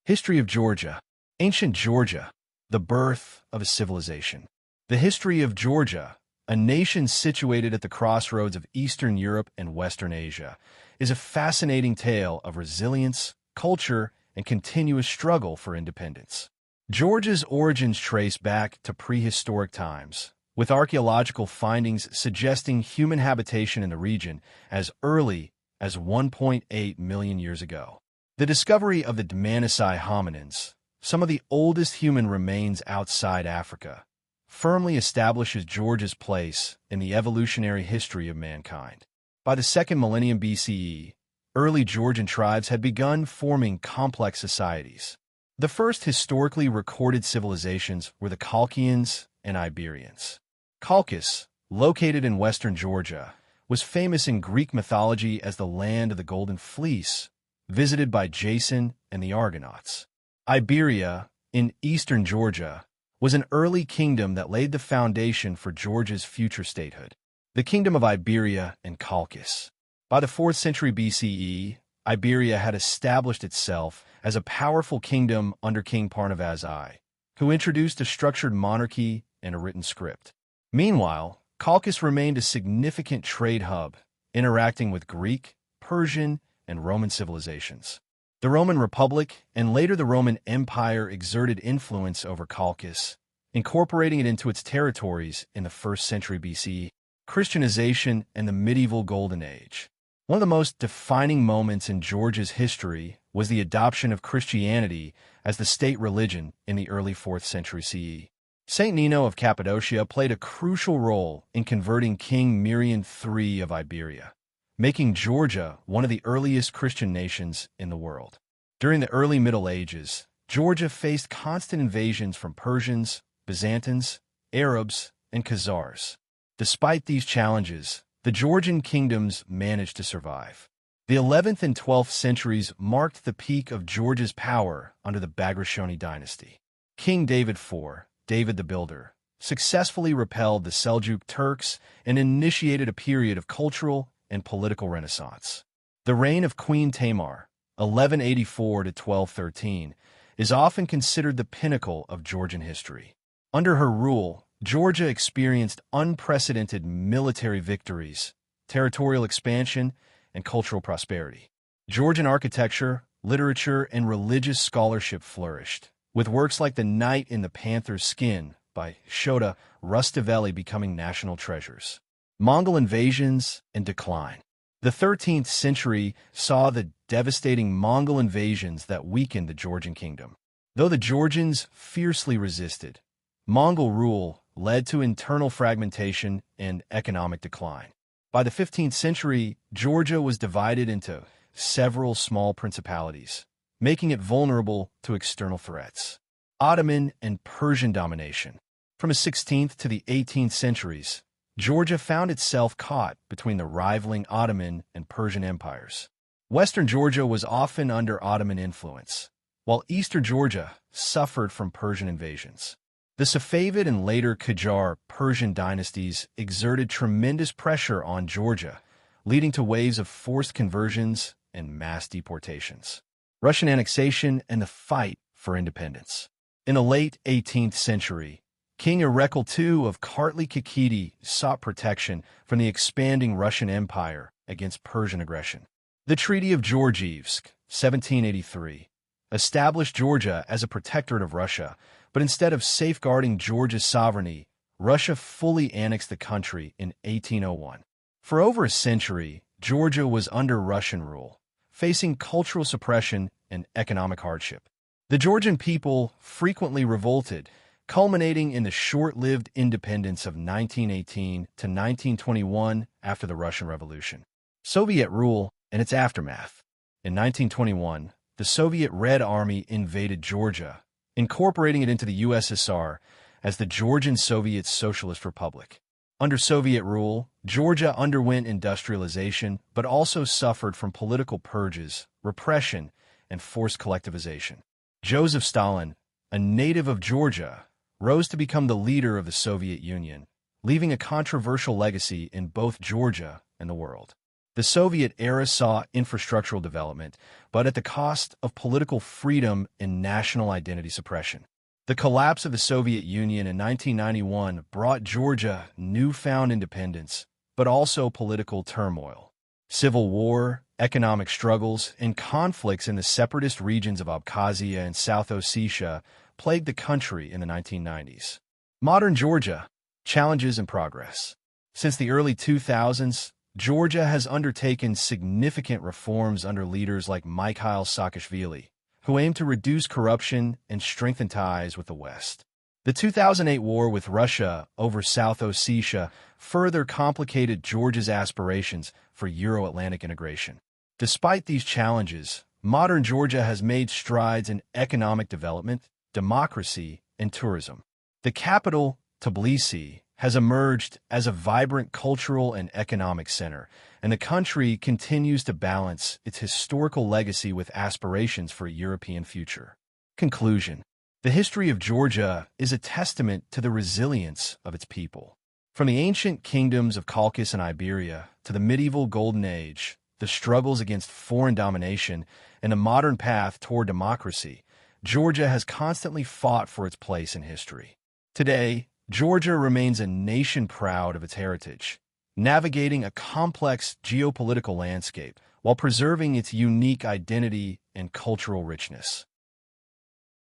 History of Georgia. Ancient Georgia, the birth of a civilization. The history of Georgia, a nation situated at the crossroads of Eastern Europe and Western Asia, is a fascinating tale of resilience, culture, and continuous struggle for independence. Georgia's origins trace back to prehistoric times, with archaeological findings suggesting human habitation in the region as early as 1.8 million years ago. The discovery of the dynasties hominins, some of the oldest human remains outside Africa, firmly establishes Georgia's place in the evolutionary history of mankind. By the 2nd millennium BCE, early Georgian tribes had begun forming complex societies. The first historically recorded civilizations were the Colchians and Iberians. Colchis, located in western Georgia, was famous in Greek mythology as the land of the Golden Fleece, visited by Jason and the Argonauts. Iberia, in eastern Georgia, was an early kingdom that laid the foundation for Georgia's future statehood. The Kingdom of Iberia and Colchis. By the 4th century BCE, Iberia had established itself as a powerful kingdom under King Parnavaz I, who introduced a structured monarchy and a written script. Meanwhile, Colchis remained a significant trade hub, interacting with Greek, Persian, and Roman civilizations. The Roman Republic and later the Roman Empire exerted influence over Colchis, incorporating it into its territories in the 1st century BCE. Christianization and the medieval Golden Age. One of the most defining moments in Georgia's history was the adoption of Christianity as the state religion in the early 4th century CE. Saint Nino of Cappadocia played a crucial role in converting King Mirian III of Iberia, making Georgia one of the earliest Christian nations in the world. During the early Middle Ages, Georgia faced constant invasions from Persians, Byzantines, Arabs, and Khazars. Despite these challenges, the Georgian kingdoms managed to survive. The 11th and 12th centuries marked the peak of Georgia's power under the Bagrationi dynasty. King David IV, David the Builder, successfully repelled the Seljuk Turks and initiated a period of cultural and political renaissance. The reign of Queen Tamar, 1184 to 1213, is often considered the pinnacle of Georgian history. Under her rule, Georgia experienced unprecedented military victories, territorial expansion, and cultural prosperity. Georgian architecture, literature, and religious scholarship flourished, with works like The Knight in the Panther's Skin by Shota Rustaveli becoming national treasures. Mongol invasions and decline. The 13th century saw the devastating Mongol invasions that weakened the Georgian kingdom. Though the Georgians fiercely resisted, Mongol rule led to internal fragmentation and economic decline. By the 15th century, Georgia was divided into several small principalities, making it vulnerable to external threats. Ottoman and Persian domination. From the 16th to the 18th centuries, Georgia found itself caught between the rivaling Ottoman and Persian empires. Western Georgia was often under Ottoman influence, while eastern Georgia suffered from Persian invasions. The Safavid and later Qajar Persian dynasties exerted tremendous pressure on Georgia, leading to waves of forced conversions and mass deportations. Russian annexation and the fight for independence. In the late 18th century, King Erekle II of Kartli-Kakheti sought protection from the expanding Russian Empire against Persian aggression. The Treaty of Georgievsk, 1783, established Georgia as a protectorate of Russia, but instead of safeguarding Georgia's sovereignty, Russia fully annexed the country in 1801. For over a century, Georgia was under Russian rule, facing cultural suppression and economic hardship. The Georgian people frequently revolted, culminating in the short-lived independence of 1918 to 1921 after the Russian Revolution. Soviet rule and its aftermath. In 1921, the Soviet Red Army invaded Georgia, incorporating it into the USSR as the Georgian Soviet Socialist Republic. Under Soviet rule, Georgia underwent industrialization but also suffered from political purges, repression, and forced collectivization. Joseph Stalin, a native of Georgia, rose to become the leader of the Soviet Union, leaving a controversial legacy in both Georgia and the world. The Soviet era saw infrastructural development, but at the cost of political freedom and national identity suppression. The collapse of the Soviet Union in 1991 brought Georgia newfound independence, but also political turmoil. Civil war, economic struggles, and conflicts in the separatist regions of Abkhazia and South Ossetia plagued the country in the 1990s. Modern Georgia, challenges and progress. Since the early 2000s, Georgia has undertaken significant reforms under leaders like Mikhail Saakashvili, who aim to reduce corruption and strengthen ties with the West. The 2008 war with Russia over South Ossetia further complicated Georgia's aspirations for Euro-Atlantic integration. Despite these challenges, modern Georgia has made strides in economic development, democracy, and tourism. The capital, Tbilisi, has emerged as a vibrant cultural and economic center, and the country continues to balance its historical legacy with aspirations for a European future. Conclusion. The history of Georgia is a testament to the resilience of its people. From the ancient kingdoms of Colchis and Iberia to the medieval Golden Age, the struggles against foreign domination, and the modern path toward democracy, Georgia has constantly fought for its place in history. Today, Georgia remains a nation proud of its heritage, navigating a complex geopolitical landscape while preserving its unique identity and cultural richness.